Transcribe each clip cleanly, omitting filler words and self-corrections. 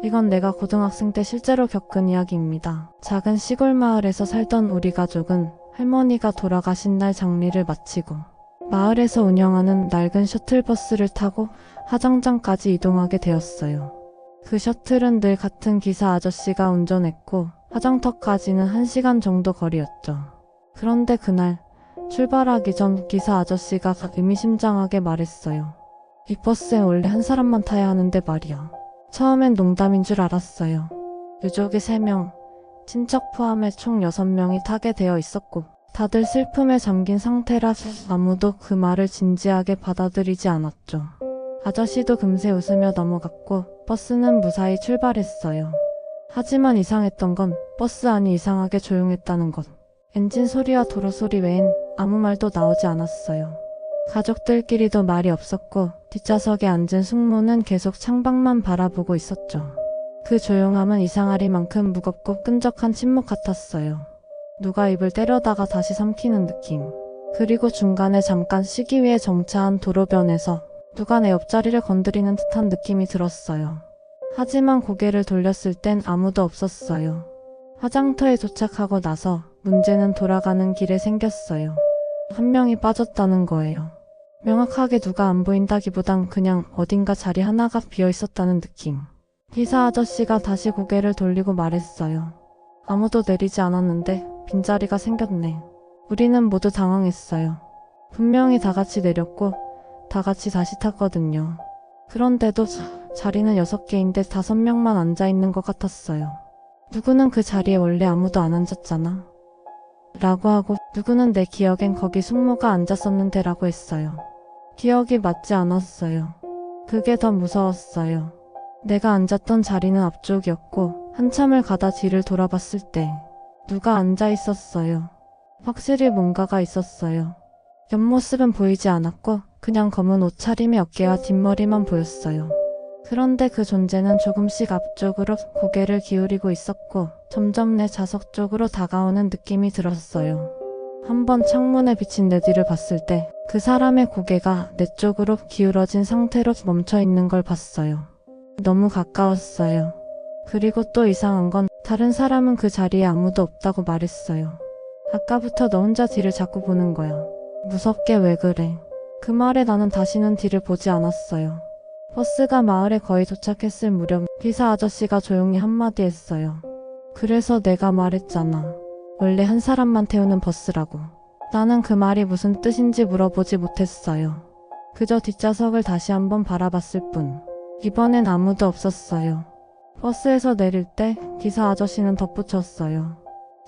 이건 내가 고등학생 때 실제로 겪은 이야기입니다. 작은 시골 마을에서 살던 우리 가족은 할머니가 돌아가신 날 장례를 마치고 마을에서 운영하는 낡은 셔틀버스를 타고 화장장까지 이동하게 되었어요. 그 셔틀은 늘 같은 기사 아저씨가 운전했고 화장터까지는 1시간 정도 거리였죠. 그런데 그날 출발하기 전 기사 아저씨가 의미심장하게 말했어요. 이 버스에 원래 한 사람만 타야 하는데 말이야. 처음엔 농담인 줄 알았어요. 유족이 3명, 친척 포함해 총 6명이 타게 되어 있었고 다들 슬픔에 잠긴 상태라 아무도 그 말을 진지하게 받아들이지 않았죠. 아저씨도 금세 웃으며 넘어갔고 버스는 무사히 출발했어요. 하지만 이상했던 건 버스 안이 이상하게 조용했다는 것. 엔진 소리와 도로 소리 외엔 아무 말도 나오지 않았어요. 가족들끼리도 말이 없었고 뒷좌석에 앉은 숙모는 계속 창밖만 바라보고 있었죠. 그 조용함은 이상하리만큼 무겁고 끈적한 침묵 같았어요. 누가 입을 때려다가 다시 삼키는 느낌. 그리고 중간에 잠깐 쉬기 위해 정차한 도로변에서 누가 내 옆자리를 건드리는 듯한 느낌이 들었어요. 하지만 고개를 돌렸을 땐 아무도 없었어요. 화장터에 도착하고 나서 문제는 돌아가는 길에 생겼어요. 한 명이 빠졌다는 거예요. 명확하게 누가 안 보인다기보단 그냥 어딘가 자리 하나가 비어 있었다는 느낌. 기사 아저씨가 다시 고개를 돌리고 말했어요. 아무도 내리지 않았는데 빈자리가 생겼네. 우리는 모두 당황했어요. 분명히 다 같이 내렸고 다 같이 다시 탔거든요. 그런데도 자리는 6개인데 5명만 앉아있는 것 같았어요. 누구는 그 자리에 원래 아무도 안 앉았잖아. 라고 하고 누구는 내 기억엔 거기 숙모가 앉았었는데 라고 했어요. 기억이 맞지 않았어요. 그게 더 무서웠어요. 내가 앉았던 자리는 앞쪽이었고 한참을 가다 뒤를 돌아봤을 때 누가 앉아 있었어요. 확실히 뭔가가 있었어요. 옆모습은 보이지 않았고 그냥 검은 옷차림의 어깨와 뒷머리만 보였어요. 그런데 그 존재는 조금씩 앞쪽으로 고개를 기울이고 있었고 점점 내 좌석 쪽으로 다가오는 느낌이 들었어요. 한번 창문에 비친 내 뒤를 봤을 때 그 사람의 고개가 내 쪽으로 기울어진 상태로 멈춰 있는 걸 봤어요. 너무 가까웠어요. 그리고 또 이상한 건 다른 사람은 그 자리에 아무도 없다고 말했어요. 아까부터 너 혼자 뒤를 자꾸 보는 거야. 무섭게 왜 그래? 그 말에 나는 다시는 뒤를 보지 않았어요. 버스가 마을에 거의 도착했을 무렵 기사 아저씨가 조용히 한마디 했어요. 그래서 내가 말했잖아. 원래 한 사람만 태우는 버스라고. 나는 그 말이 무슨 뜻인지 물어보지 못했어요. 그저 뒷좌석을 다시 한번 바라봤을 뿐. 이번엔 아무도 없었어요. 버스에서 내릴 때 기사 아저씨는 덧붙였어요.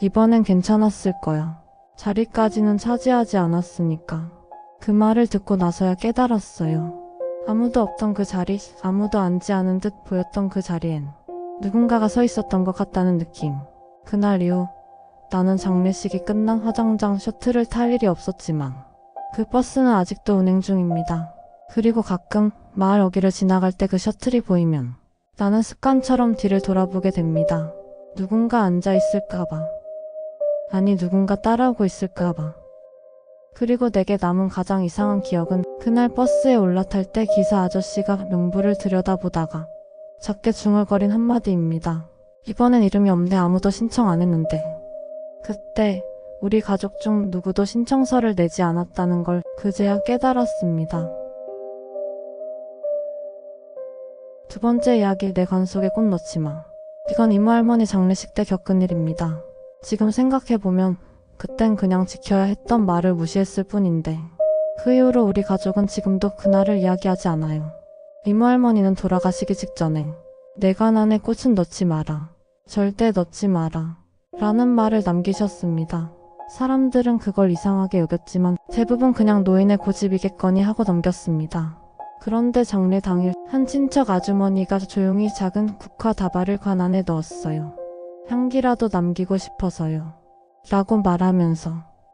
이번엔 괜찮았을 거야. 자리까지는 차지하지 않았으니까. 그 말을 듣고 나서야 깨달았어요. 아무도 없던 그 자리, 아무도 앉지 않은 듯 보였던 그 자리엔 누군가가 서 있었던 것 같다는 느낌. 그날 이후 나는 장례식이 끝난 화장장 셔틀을 탈 일이 없었지만 그 버스는 아직도 운행 중입니다. 그리고 가끔 마을 어귀를 지나갈 때 그 셔틀이 보이면 나는 습관처럼 뒤를 돌아보게 됩니다. 누군가 앉아 있을까봐. 아니 누군가 따라오고 있을까봐. 그리고 내게 남은 가장 이상한 기억은 그날 버스에 올라탈 때 기사 아저씨가 명부를 들여다보다가 작게 중얼거린 한마디입니다. 이번엔 이름이 없네. 아무도 신청 안 했는데. 그때 우리 가족 중 누구도 신청서를 내지 않았다는 걸 그제야 깨달았습니다. 두 번째 이야기, 내 관 속에 꽃 넣지 마. 이건 이모 할머니 장례식 때 겪은 일입니다. 지금 생각해보면 그땐 그냥 지켜야 했던 말을 무시했을 뿐인데 그 이후로 우리 가족은 지금도 그날을 이야기하지 않아요. 이모 할머니는 돌아가시기 직전에 내 관 안에 꽃은 넣지 마라. 절대 넣지 마라. 라는 말을 남기셨습니다. 사람들은 그걸 이상하게 여겼지만 대부분 그냥 노인의 고집이겠거니 하고 넘겼습니다. 그런데 장례 당일 한 친척 아주머니가 조용히 작은 국화 다발을 관 안에 넣었어요. 향기라도 남기고 싶어서요. 라고 말하면서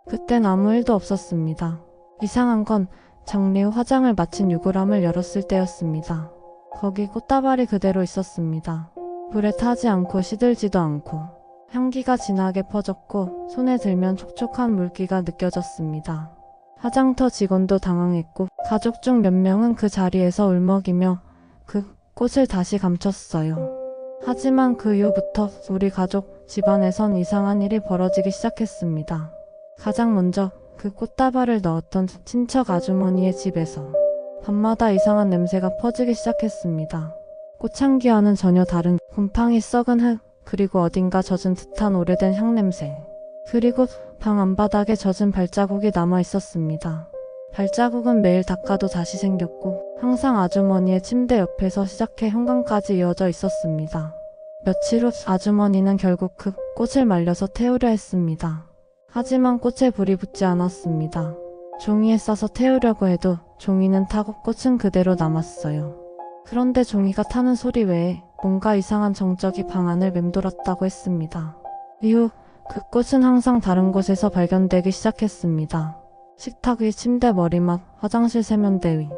그땐 아무 일도 없었습니다. 이상한 건 장례 후 화장을 마친 유골함을 열었을 때였습니다. 거기 꽃다발이 그대로 있었습니다. 불에 타지 않고 시들지도 않고 향기가 진하게 퍼졌고 손에 들면 촉촉한 물기가 느껴졌습니다. 화장터 직원도 당황했고 가족 중 몇 명은 그 자리에서 울먹이며 그 꽃을 다시 감췄어요. 하지만 그 이후부터 우리 가족 집안에선 이상한 일이 벌어지기 시작했습니다. 가장 먼저 그 꽃다발을 넣었던 친척 아주머니의 집에서 밤마다 이상한 냄새가 퍼지기 시작했습니다. 꽃향기와는 전혀 다른 곰팡이 썩은 흙, 그리고 어딘가 젖은 듯한 오래된 향냄새, 그리고 방 안바닥에 젖은 발자국이 남아 있었습니다. 발자국은 매일 닦아도 다시 생겼고 항상 아주머니의 침대 옆에서 시작해 현관까지 이어져 있었습니다. 며칠 후 아주머니는 결국 그 꽃을 말려서 태우려 했습니다. 하지만 꽃에 불이 붙지 않았습니다. 종이에 싸서 태우려고 해도 종이는 타고 꽃은 그대로 남았어요. 그런데 종이가 타는 소리 외에 뭔가 이상한 정적이 방 안을 맴돌았다고 했습니다. 이후 그 꽃은 항상 다른 곳에서 발견되기 시작했습니다. 식탁 위, 침대 머리맡, 화장실 세면대 위.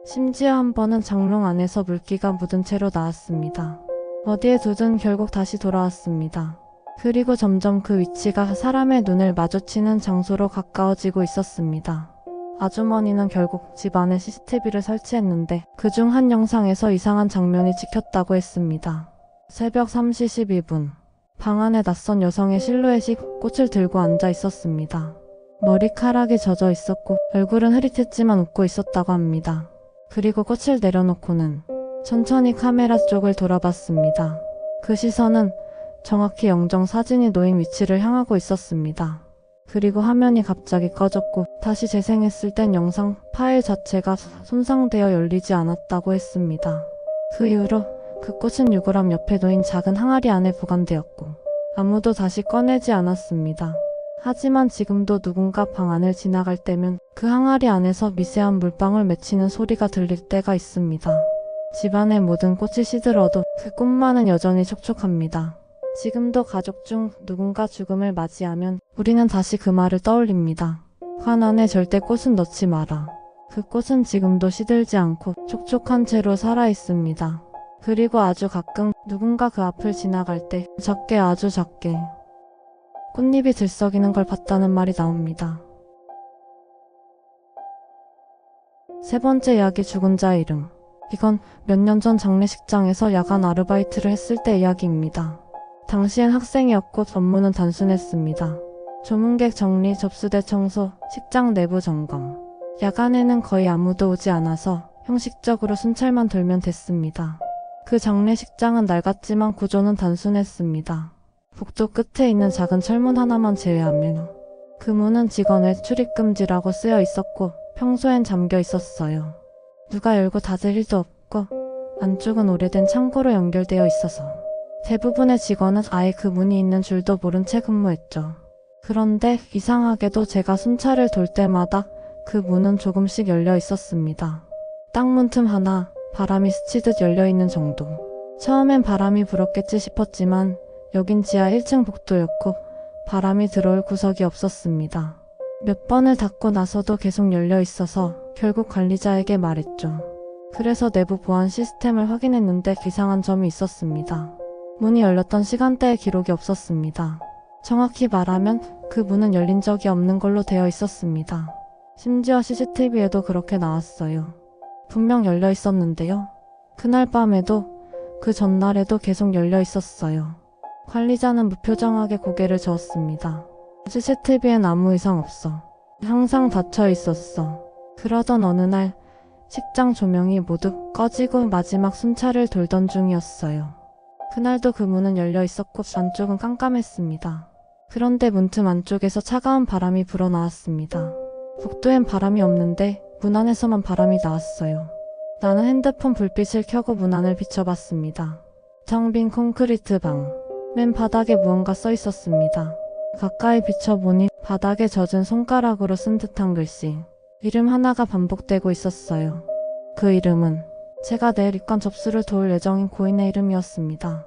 심지어 한 번은 장롱 안에서 물기가 묻은 채로 나왔습니다. 어디에 두든 결국 다시 돌아왔습니다. 그리고 점점 그 위치가 사람의 눈을 마주치는 장소로 가까워지고 있었습니다. 아주머니는 결국 집 안에 CCTV를 설치했는데 그중 한 영상에서 이상한 장면이 찍혔다고 했습니다. 새벽 3시 12분. 방 안에 낯선 여성의 실루엣이 꽃을 들고 앉아 있었습니다. 머리카락이 젖어 있었고 얼굴은 흐릿했지만 웃고 있었다고 합니다. 그리고 꽃을 내려놓고는 천천히 카메라 쪽을 돌아봤습니다. 그 시선은 정확히 영정 사진이 놓인 위치를 향하고 있었습니다. 그리고 화면이 갑자기 꺼졌고 다시 재생했을 땐 영상 파일 자체가 손상되어 열리지 않았다고 했습니다. 그 이후로 그 꽃은 유골함 옆에 놓인 작은 항아리 안에 보관되었고 아무도 다시 꺼내지 않았습니다. 하지만 지금도 누군가 방 안을 지나갈 때면 그 항아리 안에서 미세한 물방울 맺히는 소리가 들릴 때가 있습니다. 집안의 모든 꽃이 시들어도 그 꽃만은 여전히 촉촉합니다. 지금도 가족 중 누군가 죽음을 맞이하면 우리는 다시 그 말을 떠올립니다. 관 안에 절대 꽃은 넣지 마라. 그 꽃은 지금도 시들지 않고 촉촉한 채로 살아있습니다. 그리고 아주 가끔 누군가 그 앞을 지나갈 때 작게, 아주 작게 꽃잎이 들썩이는 걸 봤다는 말이 나옵니다. 세 번째 이야기, 죽은 자의 이름. 이건 몇 년 전 장례식장에서 야간 아르바이트를 했을 때 이야기입니다. 당시엔 학생이었고 업무는 단순했습니다. 조문객 정리, 접수대 청소, 식장 내부 점검. 야간에는 거의 아무도 오지 않아서 형식적으로 순찰만 돌면 됐습니다. 그 장례식장은 낡았지만 구조는 단순했습니다. 복도 끝에 있는 작은 철문 하나만 제외하면 그 문은 직원의 출입금지라고 쓰여 있었고 평소엔 잠겨 있었어요. 누가 열고 닫을 일도 없고 안쪽은 오래된 창고로 연결되어 있어서 대부분의 직원은 아예 그 문이 있는 줄도 모른 채 근무했죠. 그런데 이상하게도 제가 순찰을 돌 때마다 그 문은 조금씩 열려 있었습니다. 딱 문틈 하나 바람이 스치듯 열려있는 정도. 처음엔 바람이 불었겠지 싶었지만 여긴 지하 1층 복도였고 바람이 들어올 구석이 없었습니다. 몇 번을 닫고 나서도 계속 열려 있어서 결국 관리자에게 말했죠. 그래서 내부 보안 시스템을 확인했는데 이상한 점이 있었습니다. 문이 열렸던 시간대의 기록이 없었습니다. 정확히 말하면 그 문은 열린 적이 없는 걸로 되어 있었습니다. 심지어 CCTV에도 그렇게 나왔어요. 분명 열려 있었는데요. 그날 밤에도 그 전날에도 계속 열려 있었어요. 관리자는 무표정하게 고개를 저었습니다. CCTV엔 아무 이상 없어. 항상 닫혀 있었어. 그러던 어느 날 식장 조명이 모두 꺼지고 마지막 순찰을 돌던 중이었어요. 그날도 그 문은 열려 있었고 안쪽은 깜깜했습니다. 그런데 문틈 안쪽에서 차가운 바람이 불어나왔습니다. 복도엔 바람이 없는데 문 안에서만 바람이 나왔어요. 나는 핸드폰 불빛을 켜고 문 안을 비춰봤습니다. 텅 빈 콘크리트 방. 맨 바닥에 무언가 써 있었습니다. 가까이 비춰보니 바닥에 젖은 손가락으로 쓴 듯한 글씨. 이름 하나가 반복되고 있었어요. 그 이름은 제가 내일 입관 접수를 도울 예정인 고인의 이름이었습니다.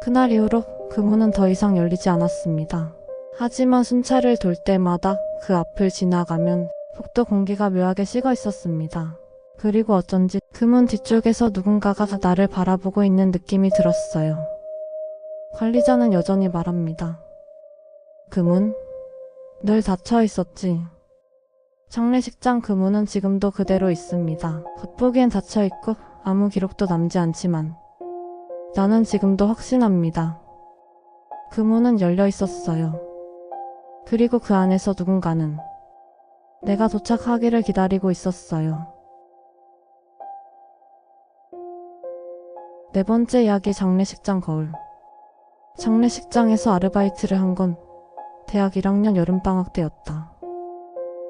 그날 이후로 그 문은 더 이상 열리지 않았습니다. 하지만 순찰을 돌 때마다 그 앞을 지나가면 복도 공기가 묘하게 식어 있었습니다. 그리고 어쩐지 그 문 뒤쪽에서 누군가가 나를 바라보고 있는 느낌이 들었어요. 관리자는 여전히 말합니다. 그 문? 늘 닫혀 있었지. 장례식장 그 문은 지금도 그대로 있습니다. 겉보기엔 닫혀 있고 아무 기록도 남지 않지만 나는 지금도 확신합니다. 그 문은 열려 있었어요. 그리고 그 안에서 누군가는 내가 도착하기를 기다리고 있었어요. 네 번째 이야기 장례식장 거울. 장례식장에서 아르바이트를 한 건 대학 1학년 여름방학 때였다.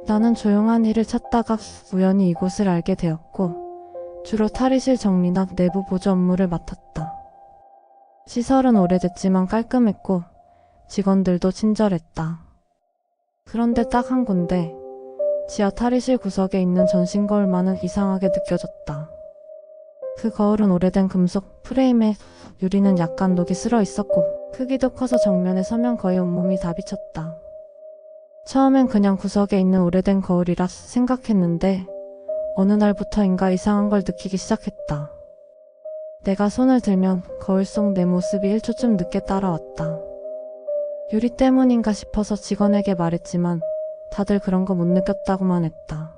나는 조용한 일을 찾다가 우연히 이곳을 알게 되었고 주로 탈의실 정리나 내부 보조 업무를 맡았다. 시설은 오래됐지만 깔끔했고 직원들도 친절했다. 그런데 딱 한 군데 지하 탈의실 구석에 있는 전신 거울만은 이상하게 느껴졌다. 그 거울은 오래된 금속 프레임에 유리는 약간 녹이 슬어 있었고 크기도 커서 정면에 서면 거의 온몸이 다 비쳤다. 처음엔 그냥 구석에 있는 오래된 거울이라 생각했는데 어느 날부터인가 이상한 걸 느끼기 시작했다. 내가 손을 들면 거울 속 내 모습이 1초쯤 늦게 따라왔다. 유리 때문인가 싶어서 직원에게 말했지만 다들 그런 거 못 느꼈다고만 했다.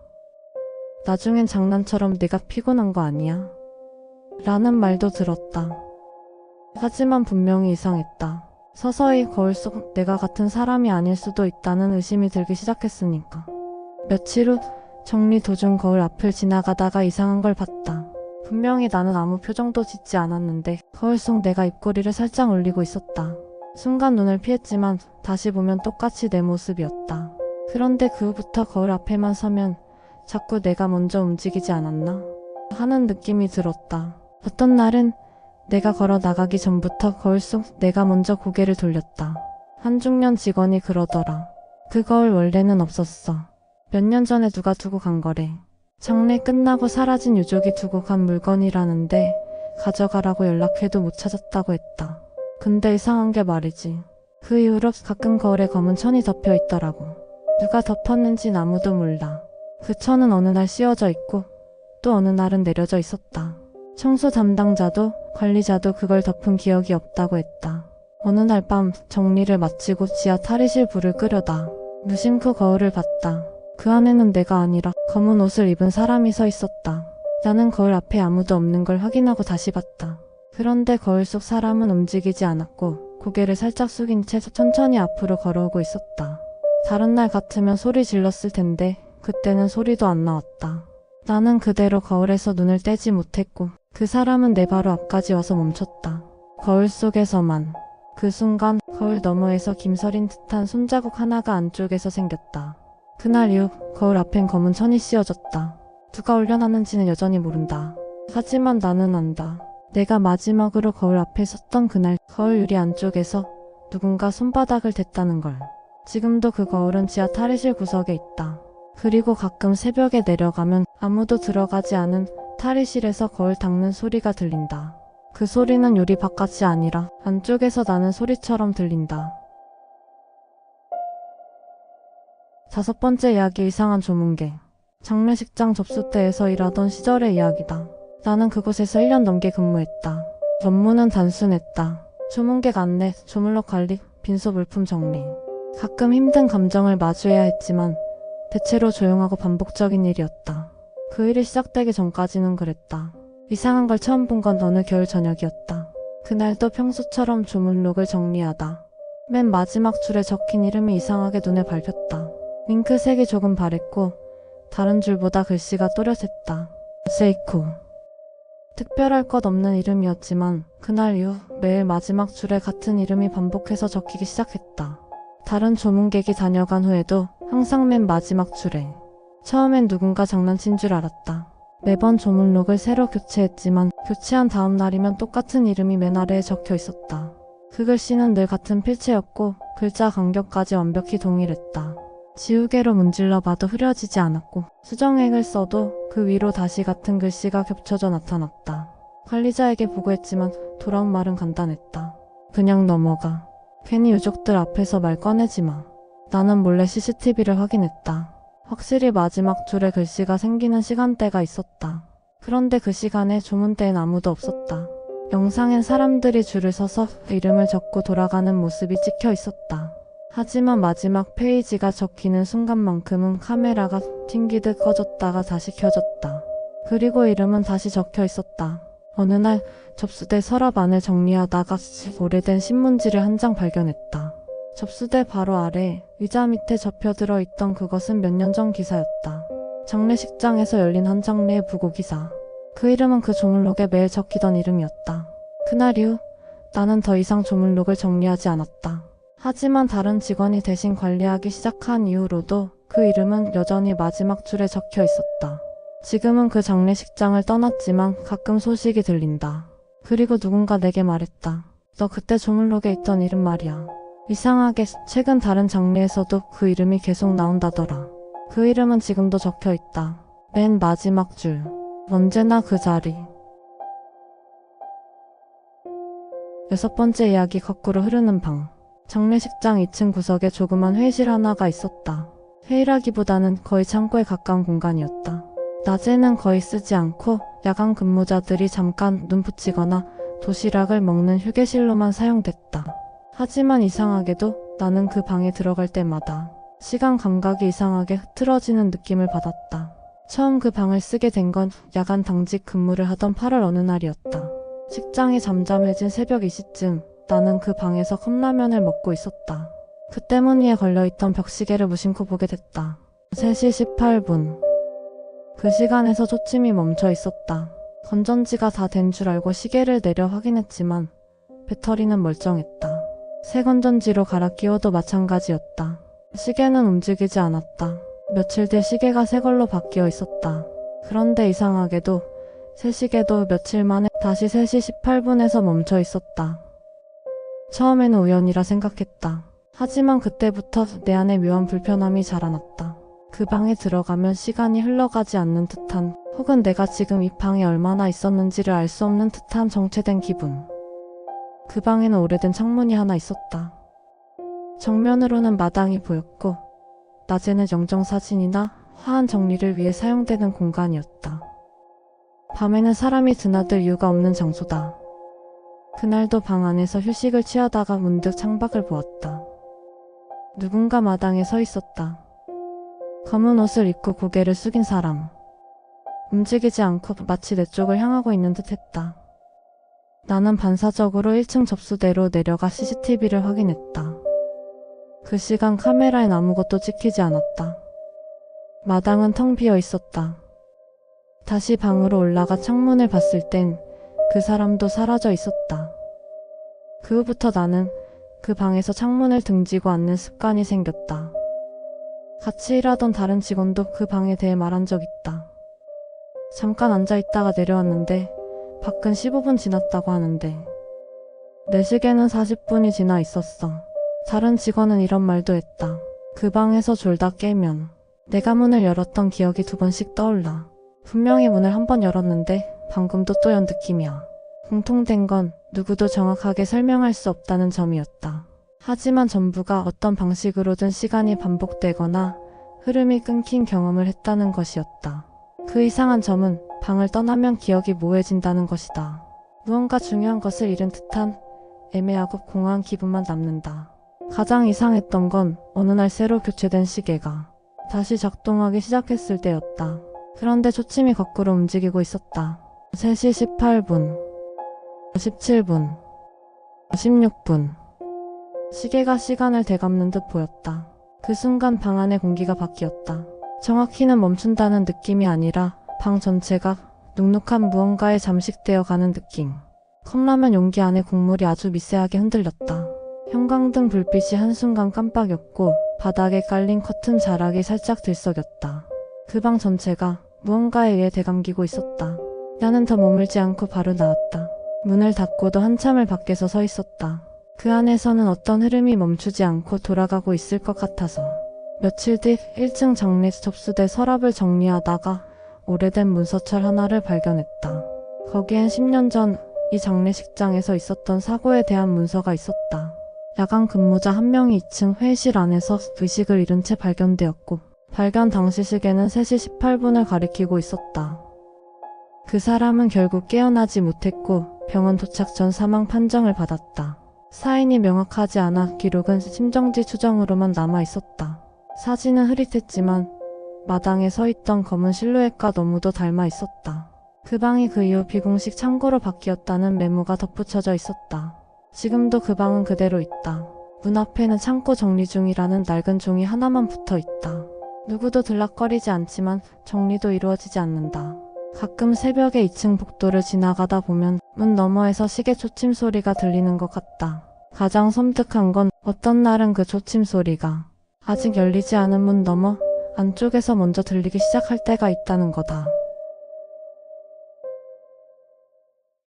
나중엔 장난처럼 네가 피곤한 거 아니야? 라는 말도 들었다. 하지만 분명히 이상했다. 서서히 거울 속 내가 같은 사람이 아닐 수도 있다는 의심이 들기 시작했으니까. 며칠 후 정리 도중 거울 앞을 지나가다가 이상한 걸 봤다. 분명히 나는 아무 표정도 짓지 않았는데 거울 속 내가 입꼬리를 살짝 올리고 있었다. 순간 눈을 피했지만 다시 보면 똑같이 내 모습이었다. 그런데 그 후부터 거울 앞에만 서면 자꾸 내가 먼저 움직이지 않았나 하는 느낌이 들었다. 어떤 날은 내가 걸어 나가기 전부터 거울 속 내가 먼저 고개를 돌렸다. 한 중년 직원이 그러더라. 그 거울 원래는 없었어. 몇 년 전에 누가 두고 간 거래. 장례 끝나고 사라진 유족이 두고 간 물건이라는데 가져가라고 연락해도 못 찾았다고 했다. 근데 이상한 게 말이지. 그 이후로 가끔 거울에 검은 천이 덮여 있더라고. 누가 덮었는진 아무도 몰라. 그 천은 어느 날 씌워져 있고 또 어느 날은 내려져 있었다. 청소 담당자도 관리자도 그걸 덮은 기억이 없다고 했다. 어느 날 밤 정리를 마치고 지하 탈의실 불을 끄려다 무심코 거울을 봤다. 그 안에는 내가 아니라 검은 옷을 입은 사람이 서 있었다. 나는 거울 앞에 아무도 없는 걸 확인하고 다시 봤다. 그런데 거울 속 사람은 움직이지 않았고 고개를 살짝 숙인 채 천천히 앞으로 걸어오고 있었다. 다른 날 같으면 소리 질렀을 텐데 그때는 소리도 안 나왔다. 나는 그대로 거울에서 눈을 떼지 못했고 그 사람은 내 바로 앞까지 와서 멈췄다. 거울 속에서만. 그 순간 거울 너머에서 김서린 듯한 손자국 하나가 안쪽에서 생겼다. 그날 이후 거울 앞엔 검은 천이 씌워졌다. 누가 올려놨는지는 여전히 모른다. 하지만 나는 안다. 내가 마지막으로 거울 앞에 섰던 그날 거울 유리 안쪽에서 누군가 손바닥을 댔다는 걸. 지금도 그 거울은 지하 탈의실 구석에 있다. 그리고 가끔 새벽에 내려가면 아무도 들어가지 않은 탈의실에서 거울 닦는 소리가 들린다. 그 소리는 유리 바깥이 아니라 안쪽에서 나는 소리처럼 들린다. 5번째 이야기 이상한 조문객. 장례식장 접수대에서 일하던 시절의 이야기다. 나는 그곳에서 1년 넘게 근무했다. 업무는 단순했다. 조문객 안내, 조물록 관리, 빈소 물품 정리. 가끔 힘든 감정을 마주해야 했지만 대체로 조용하고 반복적인 일이었다. 그 일이 시작되기 전까지는 그랬다. 이상한 걸 처음 본 건 어느 겨울 저녁이었다. 그날도 평소처럼 조문록을 정리하다 맨 마지막 줄에 적힌 이름이 이상하게 눈에 밟혔다. 잉크색이 조금 바랬고 다른 줄보다 글씨가 또렷했다. 세이코. 특별할 것 없는 이름이었지만 그날 이후 매일 마지막 줄에 같은 이름이 반복해서 적히기 시작했다. 다른 조문객이 다녀간 후에도 항상 맨 마지막 줄에. 처음엔 누군가 장난친 줄 알았다. 매번 조문록을 새로 교체했지만 교체한 다음 날이면 똑같은 이름이 맨 아래에 적혀 있었다. 그 글씨는 늘 같은 필체였고 글자 간격까지 완벽히 동일했다. 지우개로 문질러 봐도 흐려지지 않았고 수정액을 써도 그 위로 다시 같은 글씨가 겹쳐져 나타났다. 관리자에게 보고했지만 돌아온 말은 간단했다. 그냥 넘어가. 괜히 유족들 앞에서 말 꺼내지 마. 나는 몰래 CCTV를 확인했다. 확실히 마지막 줄에 글씨가 생기는 시간대가 있었다. 그런데 그 시간에 조문대엔 아무도 없었다. 영상엔 사람들이 줄을 서서 이름을 적고 돌아가는 모습이 찍혀 있었다. 하지만 마지막 페이지가 적히는 순간만큼은 카메라가 튕기듯 꺼졌다가 다시 켜졌다. 그리고 이름은 다시 적혀 있었다. 어느 날 접수대 서랍 안을 정리하다가 오래된 신문지를 한 장 발견했다. 접수대 바로 아래 의자 밑에 접혀들어 있던 그것은 몇 년 전 기사였다. 장례식장에서 열린 한 장례의 부고 기사. 그 이름은 그 조문록에 매일 적히던 이름이었다. 그날 이후 나는 더 이상 조문록을 정리하지 않았다. 하지만 다른 직원이 대신 관리하기 시작한 이후로도 그 이름은 여전히 마지막 줄에 적혀 있었다. 지금은 그 장례식장을 떠났지만 가끔 소식이 들린다. 그리고 누군가 내게 말했다. 너 그때 조문록에 있던 이름 말이야. 이상하게 최근 다른 장례에서도 그 이름이 계속 나온다더라. 그 이름은 지금도 적혀 있다. 맨 마지막 줄. 언제나 그 자리. 6번째 이야기. 거꾸로 흐르는 방. 장례식장 2층 구석에 조그만 회의실 하나가 있었다. 회의라기보다는 거의 창고에 가까운 공간이었다. 낮에는 거의 쓰지 않고 야간 근무자들이 잠깐 눈 붙이거나 도시락을 먹는 휴게실로만 사용됐다. 하지만 이상하게도 나는 그 방에 들어갈 때마다 시간 감각이 이상하게 흐트러지는 느낌을 받았다. 처음 그 방을 쓰게 된 건 야간 당직 근무를 하던 8월 어느 날이었다. 식장이 잠잠해진 새벽 2시쯤 나는 그 방에서 컵라면을 먹고 있었다. 그때 문 위에 걸려있던 벽시계를 무심코 보게 됐다. 3시 18분. 그 시간에서 초침이 멈춰 있었다. 건전지가 다 된 줄 알고 시계를 내려 확인했지만 배터리는 멀쩡했다. 새 건전지로 갈아 끼워도 마찬가지였다. 시계는 움직이지 않았다. 며칠 뒤 시계가 새 걸로 바뀌어 있었다. 그런데 이상하게도 새 시계도 며칠 만에 다시 3시 18분에서 멈춰 있었다. 처음에는 우연이라 생각했다. 하지만 그때부터 내 안에 묘한 불편함이 자라났다. 그 방에 들어가면 시간이 흘러가지 않는 듯한, 혹은 내가 지금 이 방에 얼마나 있었는지를 알 수 없는 듯한 정체된 기분. 그 방에는 오래된 창문이 하나 있었다. 정면으로는 마당이 보였고 낮에는 영정사진이나 화한 정리를 위해 사용되는 공간이었다. 밤에는 사람이 드나들 이유가 없는 장소다. 그날도 방 안에서 휴식을 취하다가 문득 창밖을 보았다. 누군가 마당에 서 있었다. 검은 옷을 입고 고개를 숙인 사람. 움직이지 않고 마치 내 쪽을 향하고 있는 듯 했다. 나는 반사적으로 1층 접수대로 내려가 CCTV를 확인했다. 그 시간 카메라엔 아무것도 찍히지 않았다. 마당은 텅 비어 있었다. 다시 방으로 올라가 창문을 봤을 땐 그 사람도 사라져 있었다. 그 후부터 나는 그 방에서 창문을 등지고 앉는 습관이 생겼다. 같이 일하던 다른 직원도 그 방에 대해 말한 적 있다. 잠깐 앉아있다가 내려왔는데 밖은 15분 지났다고 하는데 내 시계는 40분이 지나 있었어. 다른 직원은 이런 말도 했다. 그 방에서 졸다 깨면 내가 문을 열었던 기억이 2번씩 떠올라. 분명히 문을 한 번 열었는데 방금도 또 연 느낌이야. 공통된 건 누구도 정확하게 설명할 수 없다는 점이었다. 하지만 전부가 어떤 방식으로든 시간이 반복되거나 흐름이 끊긴 경험을 했다는 것이었다. 그 이상한 점은 방을 떠나면 기억이 모호해진다는 것이다. 무언가 중요한 것을 잃은 듯한 애매하고 공허한 기분만 남는다. 가장 이상했던 건 어느 날 새로 교체된 시계가 다시 작동하기 시작했을 때였다. 그런데 초침이 거꾸로 움직이고 있었다. 3시 18분, 17분, 16분. 시계가 시간을 되감는 듯 보였다. 그 순간 방 안의 공기가 바뀌었다. 정확히는 멈춘다는 느낌이 아니라 방 전체가 눅눅한 무언가에 잠식되어 가는 느낌. 컵라면 용기 안의 국물이 아주 미세하게 흔들렸다. 형광등 불빛이 한순간 깜빡였고 바닥에 깔린 커튼 자락이 살짝 들썩였다. 그 방 전체가 무언가에 의해 되감기고 있었다. 나는 더 머물지 않고 바로 나왔다. 문을 닫고도 한참을 밖에서 서 있었다. 그 안에서는 어떤 흐름이 멈추지 않고 돌아가고 있을 것 같아서. 며칠 뒤 1층 장례 접수대 서랍을 정리하다가 오래된 문서철 하나를 발견했다. 거기엔 10년 전 이 장례식장에서 있었던 사고에 대한 문서가 있었다. 야간 근무자 한 명이 2층 회의실 안에서 의식을 잃은 채 발견되었고 발견 당시 시계는 3시 18분을 가리키고 있었다. 그 사람은 결국 깨어나지 못했고 병원 도착 전 사망 판정을 받았다. 사인이 명확하지 않아 기록은 심정지 추정으로만 남아 있었다. 사진은 흐릿했지만 마당에 서 있던 검은 실루엣과 너무도 닮아 있었다. 그 방이 그 이후 비공식 창고로 바뀌었다는 메모가 덧붙여져 있었다. 지금도 그 방은 그대로 있다. 문 앞에는 창고 정리 중이라는 낡은 종이 하나만 붙어 있다. 누구도 들락거리지 않지만 정리도 이루어지지 않는다. 가끔 새벽에 2층 복도를 지나가다 보면 문 너머에서 시계 초침 소리가 들리는 것 같다. 가장 섬뜩한 건 어떤 날은 그 초침 소리가 아직 열리지 않은 문 너머 안쪽에서 먼저 들리기 시작할 때가 있다는 거다.